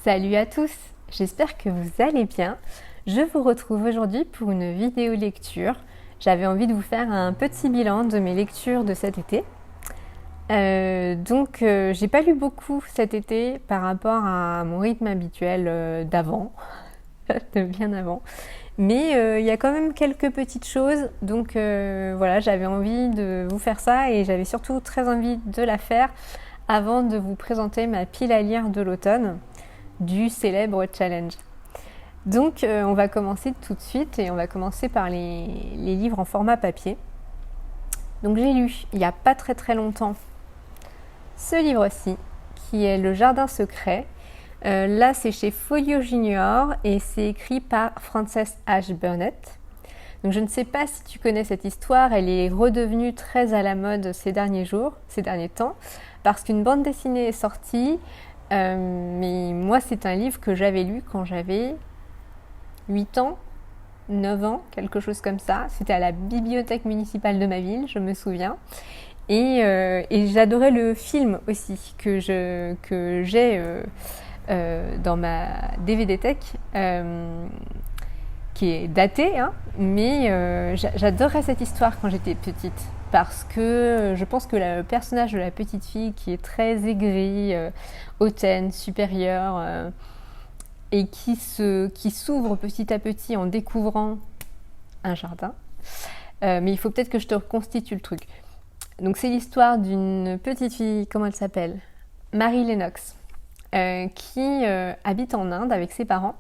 Salut à tous, j'espère que vous allez bien. Je vous retrouve aujourd'hui pour une vidéo lecture. J'avais envie de vous faire un petit bilan de mes lectures de cet été. J'ai pas lu beaucoup cet été par rapport à mon rythme habituel d'avant, de bien avant. Mais il y a quand même quelques petites choses, voilà, j'avais envie de vous faire ça et j'avais surtout très envie de la faire avant de vous présenter ma pile à lire de l'automne du célèbre challenge. On va commencer tout de suite et on va commencer par les livres en format papier. Donc j'ai lu il n'y a pas très longtemps ce livre-ci qui est Le Jardin secret. Là c'est chez Folio Junior et c'est écrit par Frances H. Burnett. Donc je ne sais pas si tu connais cette histoire, elle est redevenue très à la mode ces derniers temps, parce qu'une bande dessinée est sortie. Mais moi c'est un livre que j'avais lu quand j'avais 8 ans, 9 ans, quelque chose comme ça. C'était à la bibliothèque municipale de ma ville, je me souviens. Et j'adorais le film aussi, que j'ai dans ma DVD-tech, qui est daté, hein, mais j'adorais cette histoire quand j'étais petite, parce que je pense que le personnage de la petite fille qui est très aigrie, hautaine, supérieure, et qui s'ouvre petit à petit en découvrant un jardin. Mais il faut peut-être que je te reconstitue le truc. Donc c'est l'histoire d'une petite fille, comment elle s'appelle ? Marie Lennox, qui habite en Inde avec ses parents.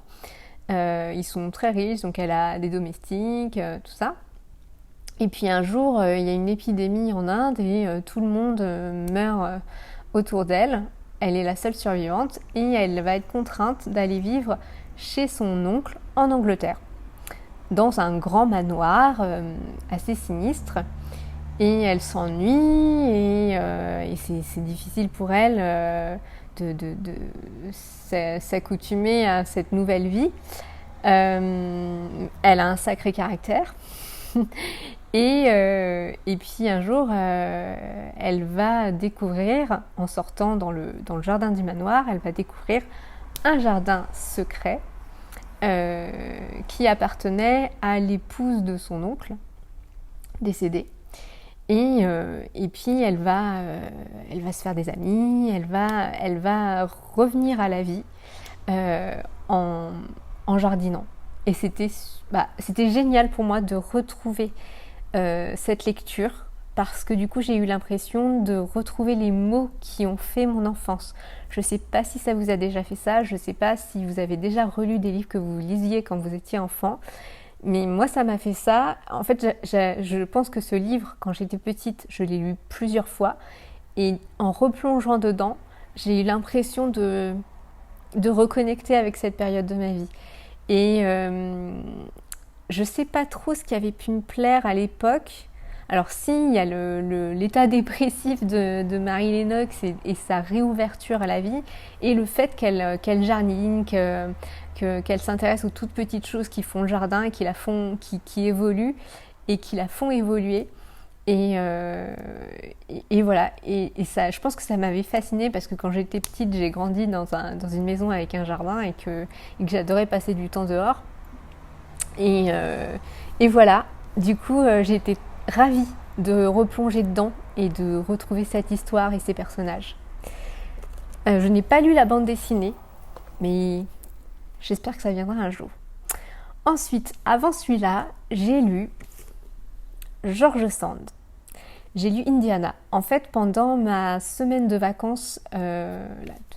Ils sont très riches, donc elle a des domestiques, tout ça. Et puis un jour, il y a une épidémie en Inde et tout le monde meurt autour d'elle. Elle est la seule survivante et elle va être contrainte d'aller vivre chez son oncle en Angleterre, dans un grand manoir assez sinistre. Et elle s'ennuie et c'est difficile pour elle de s'accoutumer à cette nouvelle vie. Elle a un sacré caractère. Et puis un jour, elle va découvrir, en sortant dans le jardin du manoir, elle va découvrir un jardin secret qui appartenait à l'épouse de son oncle, décédé. Et puis elle va se faire des amis, elle va revenir à la vie en jardinant. Et c'était génial pour moi de retrouver cette lecture, parce que du coup j'ai eu l'impression de retrouver les mots qui ont fait mon enfance. Je ne sais pas si ça vous a déjà fait ça, je ne sais pas si vous avez déjà relu des livres que vous lisiez quand vous étiez enfant, mais moi ça m'a fait ça. En fait, je pense que ce livre, quand j'étais petite, je l'ai lu plusieurs fois, et en replongeant dedans, j'ai eu l'impression de reconnecter avec cette période de ma vie. Et je sais pas trop ce qui avait pu me plaire à l'époque. Alors si, il y a l'état dépressif de Marie Lennox et sa réouverture à la vie, et le fait qu'elle jardine, qu'elle s'intéresse aux toutes petites choses qui font le jardin et qui évoluent et qui la font évoluer. Et voilà, et ça, je pense que ça m'avait fascinée, parce que quand j'étais petite, j'ai grandi dans une maison avec un jardin et que j'adorais passer du temps dehors. Et voilà, du coup j'ai été ravie de replonger dedans et de retrouver cette histoire et ces personnages. Je n'ai pas lu la bande dessinée, mais j'espère que ça viendra un jour. Ensuite, avant celui-là, j'ai lu George Sand. J'ai lu Indiana. En fait, pendant ma semaine de vacances, la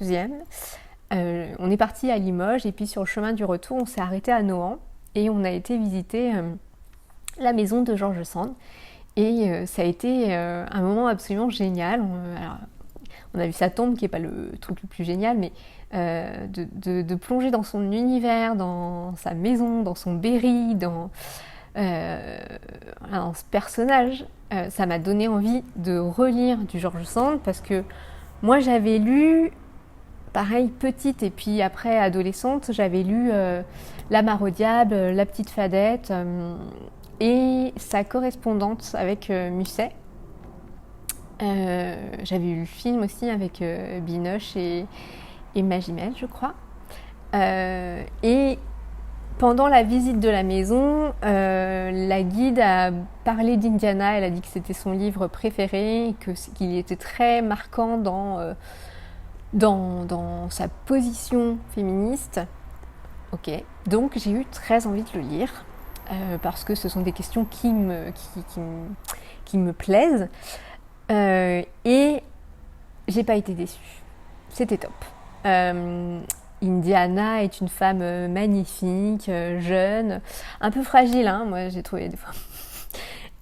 deuxième, on est parti à Limoges, et puis sur le chemin du retour, on s'est arrêté à Nohant et on a été visiter la maison de George Sand. Et ça a été un moment absolument génial. On a vu sa tombe, qui n'est pas le truc le plus génial, mais de plonger dans son univers, dans sa maison, dans son berry, dans ce personnage, ça m'a donné envie de relire du George Sand, parce que moi j'avais lu, pareil petite et puis après adolescente, j'avais lu La Mare au diable, La Petite Fadette et sa correspondance avec Musset. J'avais eu le film aussi avec Binoche et Magimel, je crois. Et pendant la visite de la maison, la guide a parlé d'Indiana. Elle a dit que c'était son livre préféré, qu'il était très marquant dans sa position féministe. Ok, donc j'ai eu très envie de le lire, parce que ce sont des questions qui me plaisent. Et j'ai pas été déçue. C'était top. Indiana est une femme magnifique, jeune, un peu fragile, hein, moi j'ai trouvé des fois.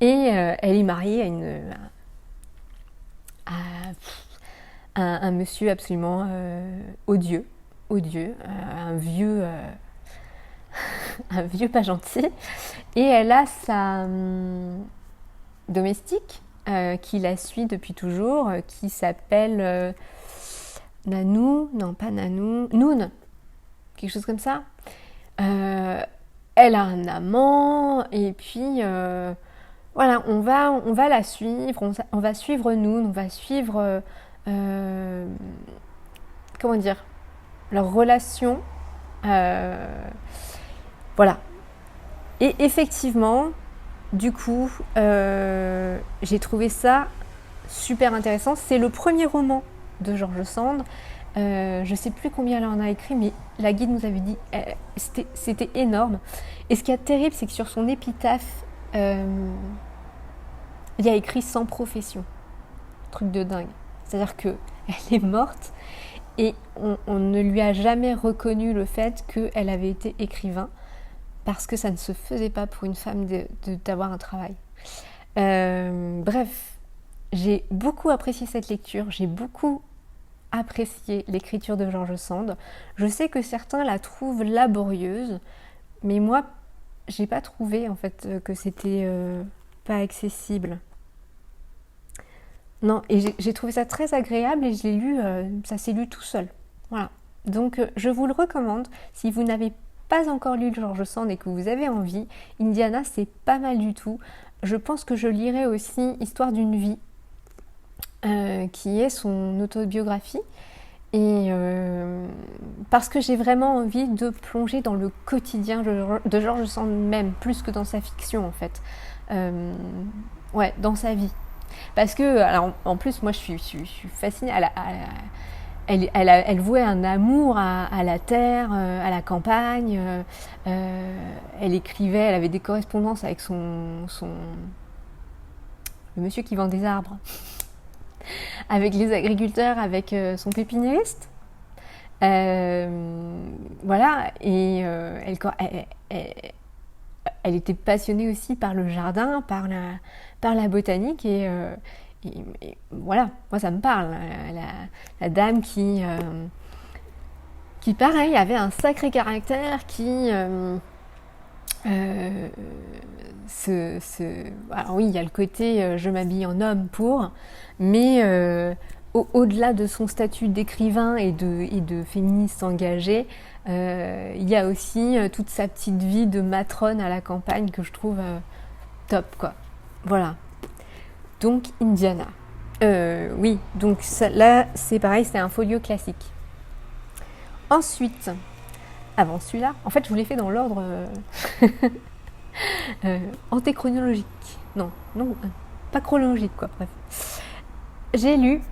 Et elle est mariée à un monsieur absolument odieux, un vieux pas gentil. Et elle a sa domestique qui la suit depuis toujours, qui s'appelle Nanou, non pas Nanou, Noun, quelque chose comme ça. Elle a un amant, et puis voilà, on va la suivre, on va suivre Noun, on va suivre, comment dire, leur relation. Voilà. Et effectivement, du coup, j'ai trouvé ça super intéressant. C'est le premier roman de George Sand. Je sais plus combien elle en a écrit, mais la guide nous avait dit c'était énorme. Et ce qui est terrible, c'est que sur son épitaphe, il y a écrit sans profession. Truc de dingue. C'est-à-dire qu'elle est morte et on ne lui a jamais reconnu le fait qu'elle avait été écrivain, parce que ça ne se faisait pas pour une femme d'avoir un travail. Bref, j'ai beaucoup apprécié cette lecture, j'ai beaucoup apprécié l'écriture de George Sand. Je sais que certains la trouvent laborieuse, mais moi, j'ai pas trouvé en fait que c'était pas accessible. Non, et j'ai trouvé ça très agréable et je l'ai lu, ça s'est lu tout seul. Voilà. Donc je vous le recommande. Si vous n'avez pas encore lu George Sand et que vous avez envie, Indiana, c'est pas mal du tout. Je pense que je lirai aussi Histoire d'une vie, qui est son autobiographie. Et parce que j'ai vraiment envie de plonger dans le quotidien de George Sand même, plus que dans sa fiction en fait. Ouais, dans sa vie. Parce que, alors, en plus, moi je suis fascinée. Elle vouait un amour à la terre, à la campagne. Elle écrivait, elle avait des correspondances avec le monsieur qui vend des arbres, avec les agriculteurs, avec son pépiniériste. Voilà, et elle était passionnée aussi par le jardin, par la botanique, et voilà, moi ça me parle. La dame qui pareil, avait un sacré caractère, qui alors oui, il y a le côté je m'habille en homme pour, mais au-delà de son statut d'écrivain et de féministe engagée, il y a aussi toute sa petite vie de matrone à la campagne que je trouve top, quoi. Voilà. Donc Indiana. Oui, donc ça, là c'est pareil, c'est un folio classique. Ensuite, avant celui-là, en fait je vous l'ai fait dans l'ordre antéchronologique. Non, pas chronologique, quoi, bref. J'ai lu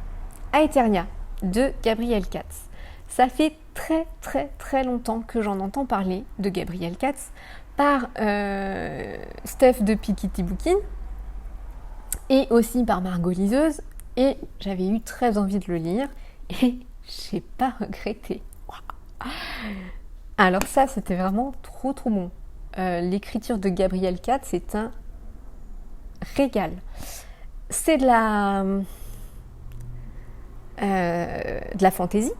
Aeternia de Gabriel Katz. Ça fait très très très longtemps que j'en entends parler de Gabriel Katz par Steph de Pikiti Bookin et aussi par Margot Liseuse, et j'avais eu très envie de le lire et j'ai pas regretté. Alors ça, c'était vraiment trop trop bon. L'écriture de Gabriel Katz, c'est un régal. C'est de la fantaisie.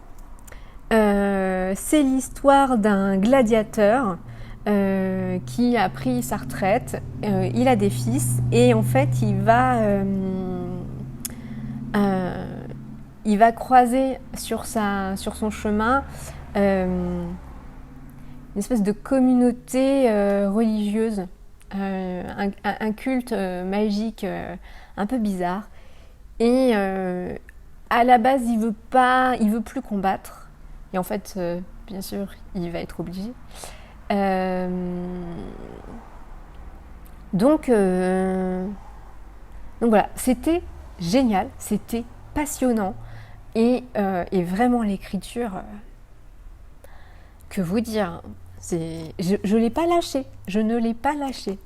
C'est l'histoire d'un gladiateur qui a pris sa retraite. Il a des fils et en fait il va croiser sur son chemin une espèce de communauté religieuse, un culte magique un peu bizarre. Et à la base, il veut plus combattre. Et en fait, bien sûr, il va être obligé. Donc voilà, c'était génial, c'était passionnant et vraiment l'écriture, que vous dire, je l'ai pas lâché, je ne l'ai pas lâché.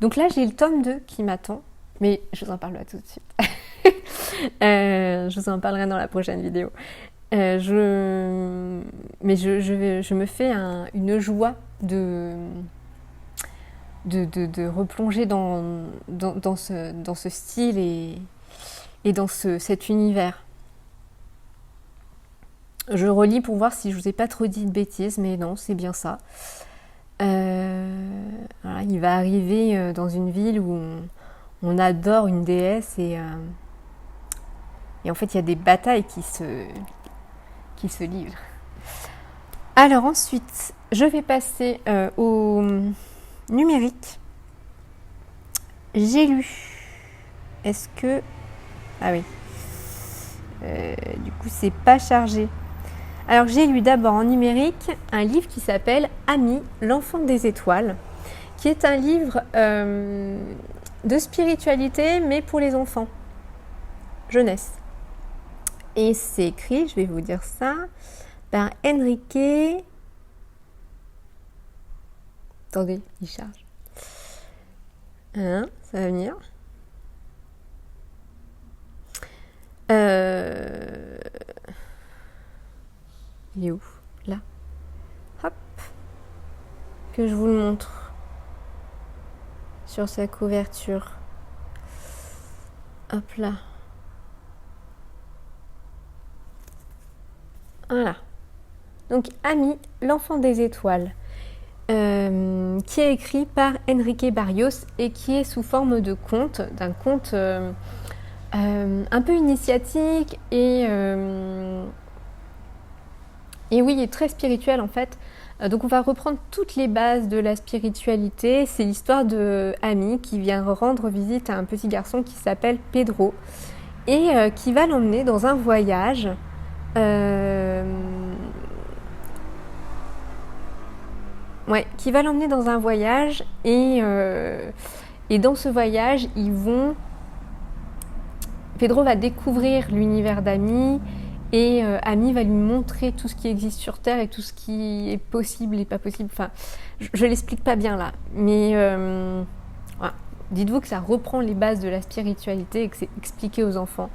Donc là j'ai le tome 2 qui m'attend, mais je vous en parlerai tout de suite. Je vous en parlerai dans la prochaine vidéo. Je me fais une joie de replonger dans ce style et dans cet univers. Je relis pour voir si je vous ai pas trop dit de bêtises, mais non, c'est bien ça. Voilà, il va arriver dans une ville où on adore une déesse et en fait il y a des batailles qui se livrent. Alors ensuite, je vais passer au numérique. J'ai lu. Est-ce que... Ah oui. Du coup, c'est pas chargé. Alors, j'ai lu d'abord en numérique un livre qui s'appelle Ami, l'enfant des étoiles, qui est un livre de spiritualité, mais pour les enfants, jeunesse. Et c'est écrit, je vais vous dire ça, par Enrique... Attendez, il charge. Hein, ça va venir. Il est où? Là. Hop. Que je vous le montre. Sur sa couverture. Hop là. Voilà. Donc, Ami, l'enfant des étoiles. Qui est écrit par Enrique Barrios et qui est sous forme de conte, d'un conte un peu initiatique et oui, et très spirituel en fait. Donc on va reprendre toutes les bases de la spiritualité. C'est l'histoire de Ami qui vient rendre visite à un petit garçon qui s'appelle Pedro et qui va l'emmener dans un voyage. Qui va l'emmener dans un voyage et dans ce voyage, Pedro va découvrir l'univers d'Ami et Ami va lui montrer tout ce qui existe sur Terre et tout ce qui est possible et pas possible. Enfin, je l'explique pas bien là, mais voilà. Dites-vous que ça reprend les bases de la spiritualité et que c'est expliqué aux enfants.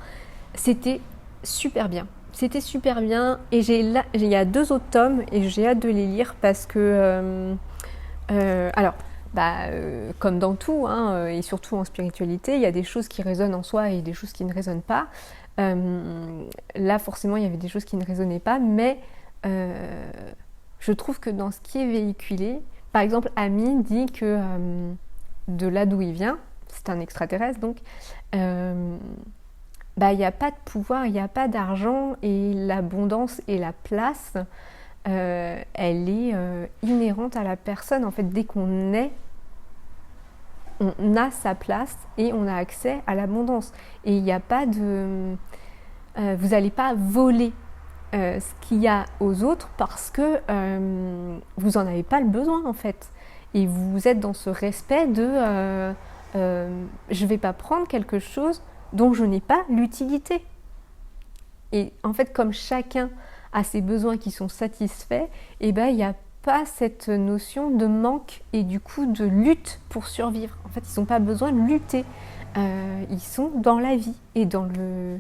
C'était super bien. C'était super bien et il y a 2 autres tomes et j'ai hâte de les lire parce que comme dans tout et surtout en spiritualité, il y a des choses qui résonnent en soi et des choses qui ne résonnent pas. Là forcément il y avait des choses qui ne résonnaient pas, mais je trouve que dans ce qui est véhiculé, par exemple Ami dit que de là d'où il vient, c'est un extraterrestre donc, il n'y a pas de pouvoir, il n'y a pas d'argent et l'abondance et la place, elle est inhérente à la personne. En fait, dès qu'on est, on a sa place et on a accès à l'abondance. Et il n'y a pas de... vous n'allez pas voler ce qu'il y a aux autres parce que vous n'en avez pas le besoin en fait. Et vous êtes dans ce respect de je ne vais pas prendre quelque chose dont je n'ai pas l'utilité. Et en fait, comme chacun a ses besoins qui sont satisfaits, il n'y a pas cette notion de manque et du coup de lutte pour survivre. En fait, ils n'ont pas besoin de lutter. Ils sont dans la vie et dans le...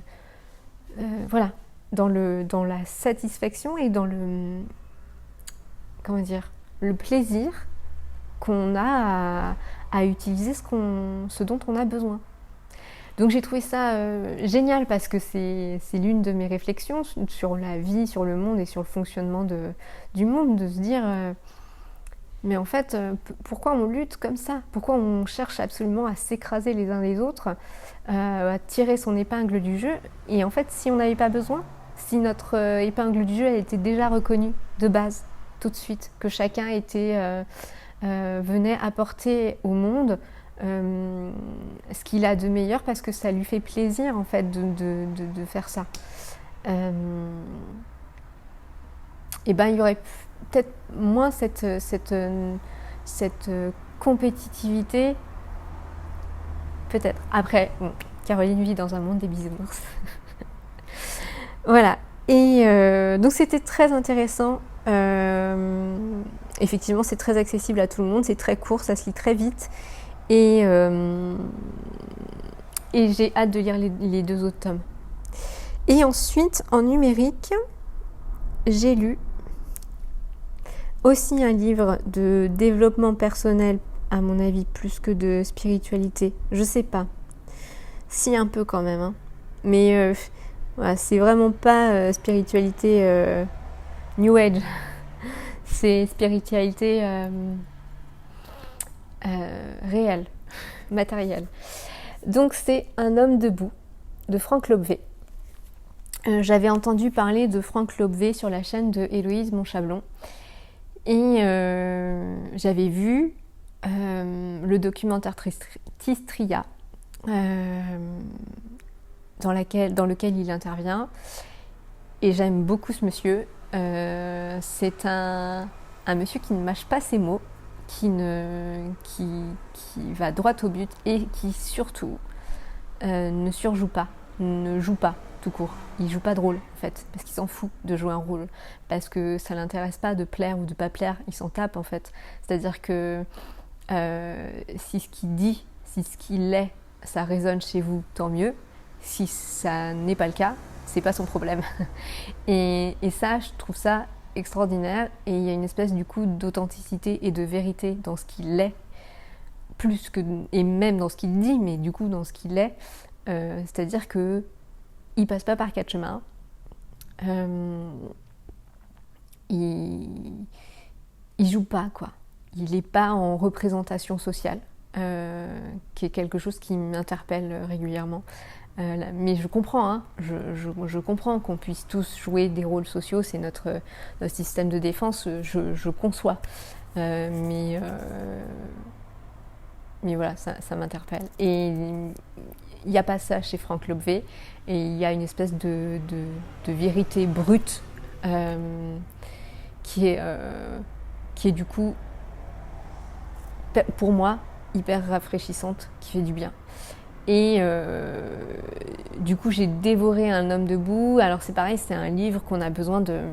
dans la satisfaction et dans le... Comment dire? Le plaisir qu'on a à utiliser ce dont on a besoin. Donc j'ai trouvé ça génial parce que c'est l'une de mes réflexions sur la vie, sur le monde et sur le fonctionnement du monde, de se dire mais en fait pourquoi on lutte comme ça? Pourquoi on cherche absolument à s'écraser les uns les autres, à tirer son épingle du jeu? Et en fait si on n'avait pas besoin, si notre épingle du jeu elle était déjà reconnue de base, tout de suite, que chacun venait apporter au monde ce qu'il a de meilleur parce que ça lui fait plaisir en fait de faire ça. et ben il y aurait peut-être moins cette compétitivité, peut-être. Après, bon, Caroline vit dans un monde des bisounours. Voilà. Et donc c'était très intéressant. Effectivement, c'est très accessible à tout le monde, c'est très court, ça se lit très vite. Et j'ai hâte de lire les 2 autres tomes. Et ensuite, en numérique, j'ai lu aussi un livre de développement personnel, à mon avis, plus que de spiritualité. Je sais pas. Si, un peu quand même. Hein. Mais voilà, c'est vraiment pas spiritualité New Age. C'est spiritualité réelle, matérielle. Donc c'est Un homme debout de Franck Lobvé. J'avais entendu parler de Franck Lobvé sur la chaîne de Héloïse Monchablon et j'avais vu le documentaire Tistria dans lequel il intervient et j'aime beaucoup ce monsieur. C'est un monsieur qui ne mâche pas ses mots, qui va droit au but et qui surtout ne surjoue pas, ne joue pas tout court. Il joue pas de rôle en fait, parce qu'il s'en fout de jouer un rôle, parce que ça l'intéresse pas de plaire ou de pas plaire, il s'en tape en fait. C'est-à-dire que si ce qu'il dit, si ce qu'il est, ça résonne chez vous, tant mieux. Si ça n'est pas le cas, c'est pas son problème. Et ça, je trouve ça extraordinaire. Et il y a une espèce du coup d'authenticité et de vérité dans ce qu'il est, plus que et même dans ce qu'il dit, mais du coup dans ce qu'il est. C'est-à-dire que il passe pas par 4 chemins. Il joue pas quoi. Il n'est pas en représentation sociale, qui est quelque chose qui m'interpelle régulièrement. Mais je comprends, hein, je comprends qu'on puisse tous jouer des rôles sociaux, c'est notre système de défense, je conçois. Mais voilà, ça m'interpelle. Et il n'y a pas ça chez Franck Lobvé, et il y a une espèce de vérité brute qui est du coup, pour moi, hyper rafraîchissante, qui fait du bien. Et du coup, j'ai dévoré Un homme debout. Alors c'est pareil, c'est un livre qu'on a besoin de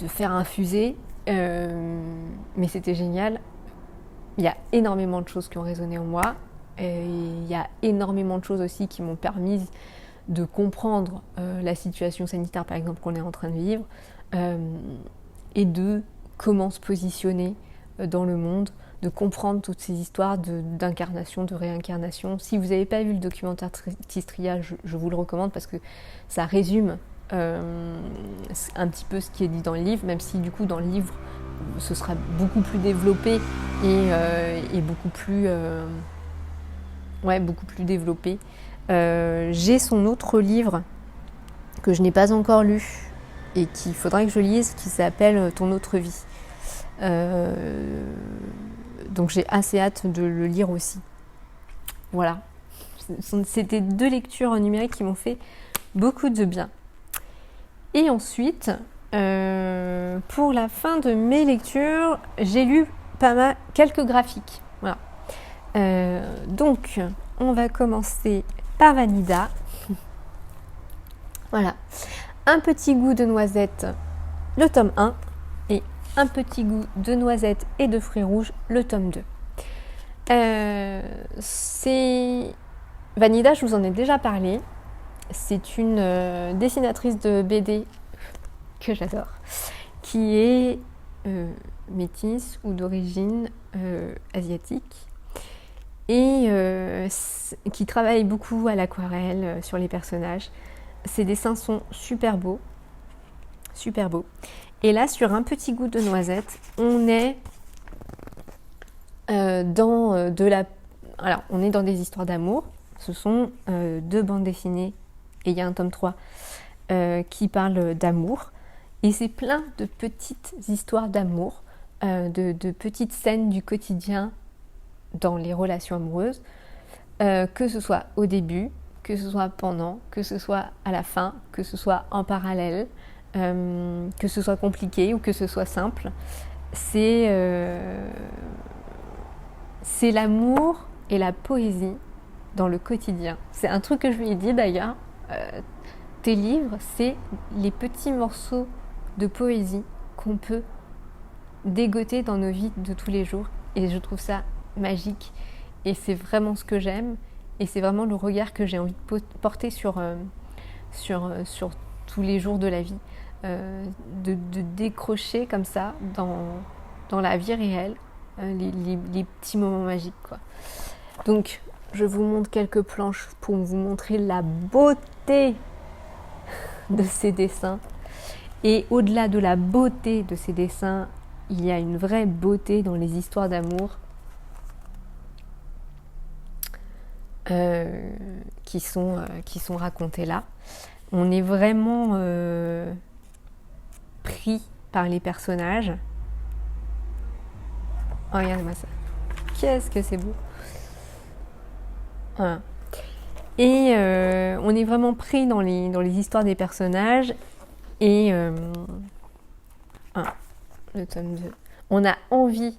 faire infuser, mais c'était génial. Il y a énormément de choses qui ont résonné en moi. Et il y a énormément de choses aussi qui m'ont permis de comprendre la situation sanitaire, par exemple, qu'on est en train de vivre, et de comment se positionner dans le monde, de comprendre toutes ces histoires d'incarnation, de réincarnation. Si vous n'avez pas vu le documentaire Tistria, je vous le recommande parce que ça résume un petit peu ce qui est dit dans le livre, même si du coup dans le livre ce sera beaucoup plus développé et beaucoup plus développé. J'ai son autre livre que je n'ai pas encore lu et qu'il faudrait que je lise, qui s'appelle Ton autre vie. Donc j'ai assez hâte de le lire aussi. Voilà. C'était 2 lectures numériques qui m'ont fait beaucoup de bien. Et ensuite, pour la fin de mes lectures, j'ai lu quelques graphiques. Voilà. Donc, on va commencer par Vanida. Voilà. Un petit goût de noisette, le tome 1. Et Un petit goût de noisette et de fruits rouges, le tome 2. Vanida, je vous en ai déjà parlé. C'est une dessinatrice de BD que j'adore, qui est métisse ou d'origine asiatique et qui travaille beaucoup à l'aquarelle sur les personnages. Ses dessins sont super beaux. Super beaux. Et là, sur Un petit goût de noisette, on est Alors, on est dans des histoires d'amour. Ce sont 2 bandes dessinées, et il y a un tome 3 qui parle d'amour. Et c'est plein de petites histoires d'amour, de petites scènes du quotidien dans les relations amoureuses, que ce soit au début, que ce soit pendant, que ce soit à la fin, que ce soit en parallèle. que ce soit compliqué ou que ce soit simple. C'est l'amour et la poésie dans le quotidien. C'est un truc que je lui ai dit d'ailleurs. Tes livres, c'est les petits morceaux de poésie qu'on peut dégoter dans nos vies de tous les jours. Et je trouve ça magique. Et c'est vraiment ce que j'aime. Et c'est vraiment le regard que j'ai envie de porter sur tous les jours de la vie. De décrocher comme ça dans la vie réelle les petits moments magiques, quoi. Donc, je vous montre quelques planches pour vous montrer la beauté de ces dessins. Et au-delà de la beauté de ces dessins, il y a une vraie beauté dans les histoires d'amour qui sont racontées là. On est vraiment pris par les personnages. Oh, regardez-moi ça. Qu'est-ce que c'est beau. Voilà. Et on est vraiment pris dans les histoires des personnages. Et le tome 2. On a envie.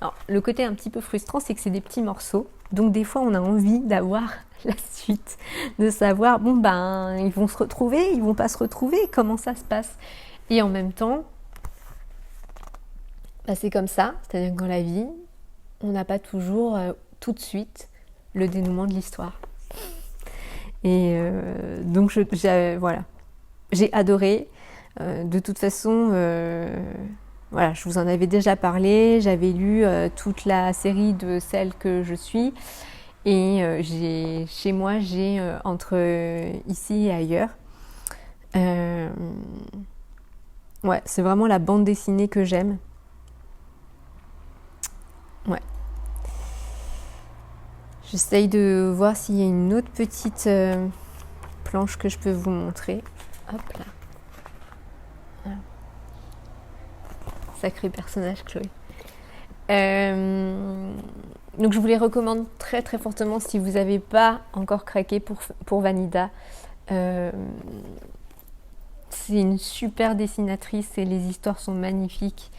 Alors, le côté un petit peu frustrant, c'est que c'est des petits morceaux. Donc des fois, on a envie d'avoir la suite, de savoir, bon ben, ils vont se retrouver, ils vont pas se retrouver, comment ça se passe. Et en même temps, ben, c'est comme ça, c'est-à-dire que dans la vie, on n'a pas toujours tout de suite le dénouement de l'histoire. Et donc, voilà, j'ai adoré. De toute façon, voilà, je vous en avais déjà parlé. J'avais lu toute la série de Celle que je suis. Et chez moi, j'ai entre ici et ailleurs. Ouais, c'est vraiment la bande dessinée que j'aime. Ouais. J'essaye de voir s'il y a une autre petite planche que je peux vous montrer. Hop là. Voilà. Sacré personnage, Chloé. Donc je vous les recommande très très fortement si vous n'avez pas encore craqué pour Vanida. C'est une super dessinatrice et les histoires sont magnifiques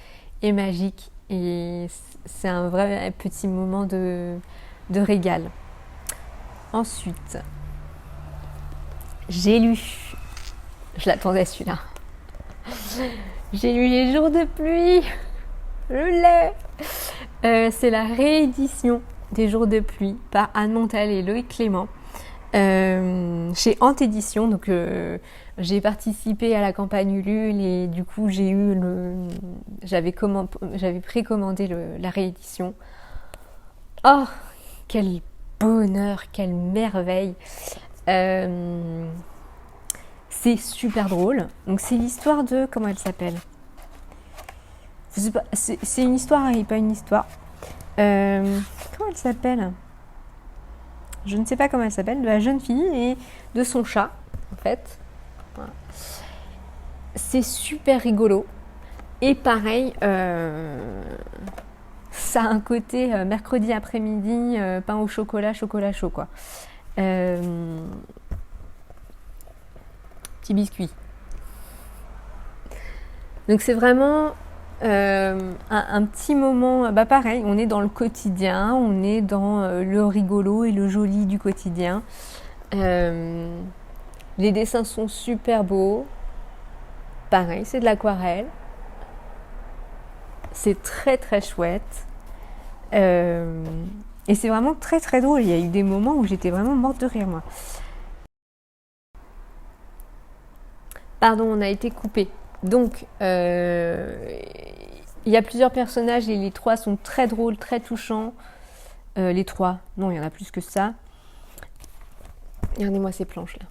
et magiques. Et c'est un vrai petit moment de régal. Ensuite, j'ai lu, je l'attendais celui-là, j'ai lu Les Jours de pluie, je l'ai. C'est la réédition des Jours de pluie par Anne Montal et Loïc Clément chez Ant Édition. Donc j'ai participé à la campagne Ulule et du coup j'avais précommandé la réédition. Oh, quel bonheur, quelle merveille. C'est super drôle. Donc c'est l'histoire de... Comment elle s'appelle ? Je sais pas, c'est une histoire et pas une histoire. Comment elle s'appelle ? Je ne sais pas comment elle s'appelle. De la jeune fille et de son chat, en fait. Voilà. C'est super rigolo. Et pareil, ça a un côté mercredi après-midi, pain au chocolat chaud, quoi. Petit biscuit. Donc c'est vraiment un petit moment, bah pareil, on est dans le quotidien, on est dans le rigolo et le joli du quotidien. Les dessins sont super beaux. Pareil, c'est de l'aquarelle. C'est très très chouette. Et c'est vraiment très très drôle. Il y a eu des moments où j'étais vraiment morte de rire, moi. Pardon, on a été coupé. Donc, il y a plusieurs personnages et les trois sont très drôles, très touchants. Les trois, non, il y en a plus que ça. Regardez-moi ces planches-là.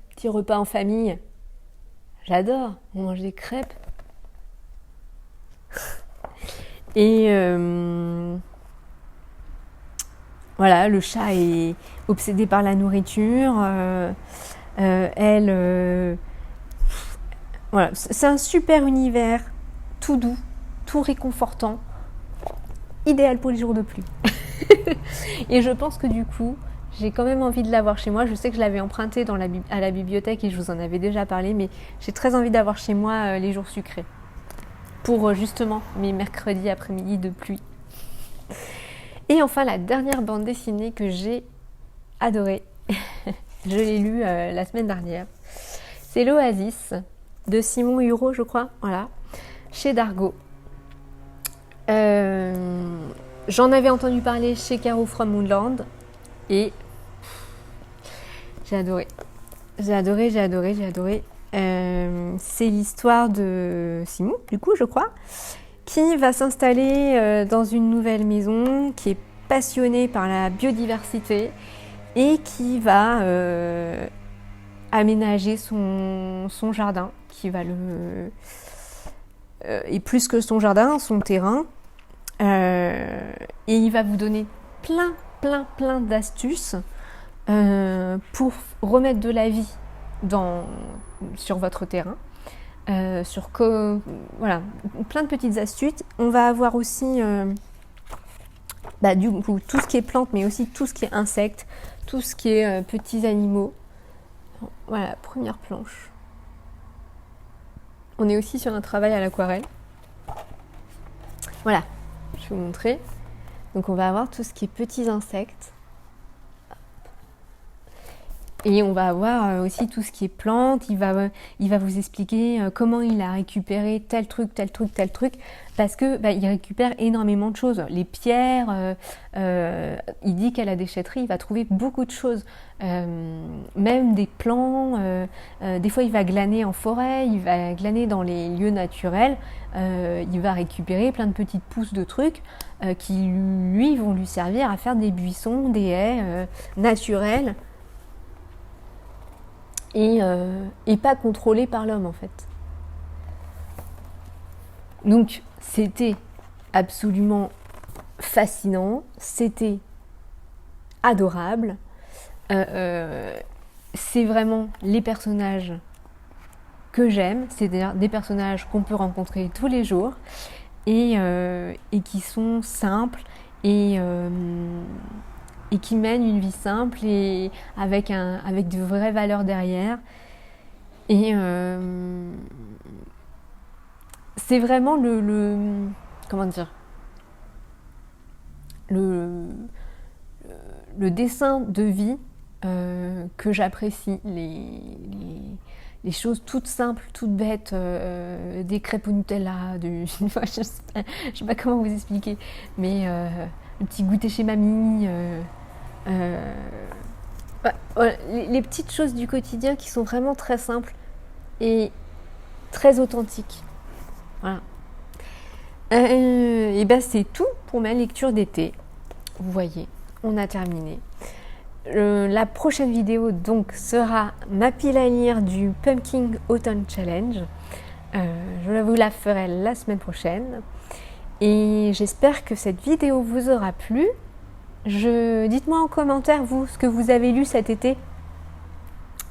Petit repas en famille. J'adore, on mange des crêpes. Et voilà, le chat est obsédé par la nourriture. Voilà, c'est un super univers, tout doux, tout réconfortant, idéal pour les jours de pluie. Et je pense que du coup, j'ai quand même envie de l'avoir chez moi. Je sais que je l'avais emprunté à la bibliothèque et je vous en avais déjà parlé, mais j'ai très envie d'avoir chez moi Les Jours Sucrés. Pour justement mes mercredis après-midi de pluie. Et enfin, la dernière bande dessinée que j'ai adorée, je l'ai lue la semaine dernière, c'est l'Oasis de Simon Hureau, je crois, voilà, chez Dargaud. J'en avais entendu parler chez Caro from Moonland et j'ai adoré. J'ai adoré. C'est l'histoire de Simon, du coup, je crois, qui va s'installer dans une nouvelle maison, qui est passionné par la biodiversité et qui va aménager son jardin, qui va et plus que son jardin, son terrain. Et il va vous donner plein d'astuces pour remettre de la vie sur votre terrain. Voilà, plein de petites astuces. On va avoir aussi du coup, tout ce qui est plantes, mais aussi tout ce qui est insectes, tout ce qui est petits animaux. Voilà, première planche. On est aussi sur un travail à l'aquarelle. Voilà, je vais vous montrer. Donc on va avoir tout ce qui est petits insectes. Et on va avoir aussi tout ce qui est plantes. Il va vous expliquer comment il a récupéré tel truc, parce que il récupère énormément de choses. Les pierres, il dit qu'à la déchetterie, il va trouver beaucoup de choses, même des plants. Des fois, il va glaner en forêt, il va glaner dans les lieux naturels. Il va récupérer plein de petites pousses de trucs qui, lui, vont lui servir à faire des buissons, des haies naturelles. Et pas contrôlé par l'homme en fait. Donc c'était absolument fascinant, c'était adorable. C'est vraiment les personnages que j'aime, c'est-à-dire des personnages qu'on peut rencontrer tous les jours et qui sont simples et qui mènent une vie simple et avec de vraies valeurs derrière. Et c'est vraiment comment dire, le dessin de vie que j'apprécie, les choses toutes simples, toutes bêtes, des crêpes au Nutella, je sais pas comment vous expliquer, mais le petit goûter chez mamie, les petites choses du quotidien qui sont vraiment très simples et très authentiques. Voilà. Et c'est tout pour ma lecture d'été. Vous voyez, on a terminé. La prochaine vidéo donc sera ma pile à lire du Pumpkin Autumn Challenge. Je vous la ferai la semaine prochaine. Et j'espère que cette vidéo vous aura plu. Dites-moi en commentaire, vous, ce que vous avez lu cet été.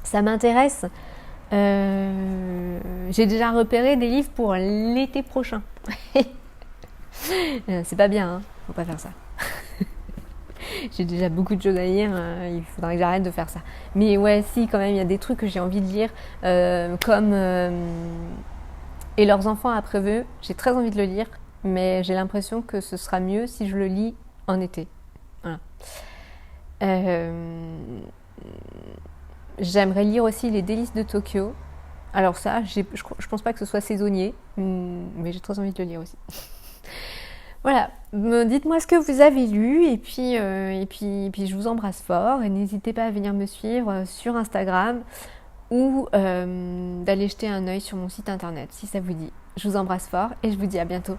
Ça m'intéresse. J'ai déjà repéré des livres pour l'été prochain. C'est pas bien, hein, faut pas faire ça. J'ai déjà beaucoup de choses à lire, il faudrait que j'arrête de faire ça. Mais ouais, si, quand même, il y a des trucs que j'ai envie de lire, comme Et leurs enfants après eux, j'ai très envie de le lire, mais j'ai l'impression que ce sera mieux si je le lis en été. Voilà. J'aimerais lire aussi Les Délices de Tokyo. Alors ça, je pense pas que ce soit saisonnier, mais j'ai très envie de le lire aussi. Voilà, dites-moi ce que vous avez lu et puis je vous embrasse fort et n'hésitez pas à venir me suivre sur Instagram ou d'aller jeter un œil sur mon site internet si ça vous dit. Je vous embrasse fort et je vous dis à bientôt.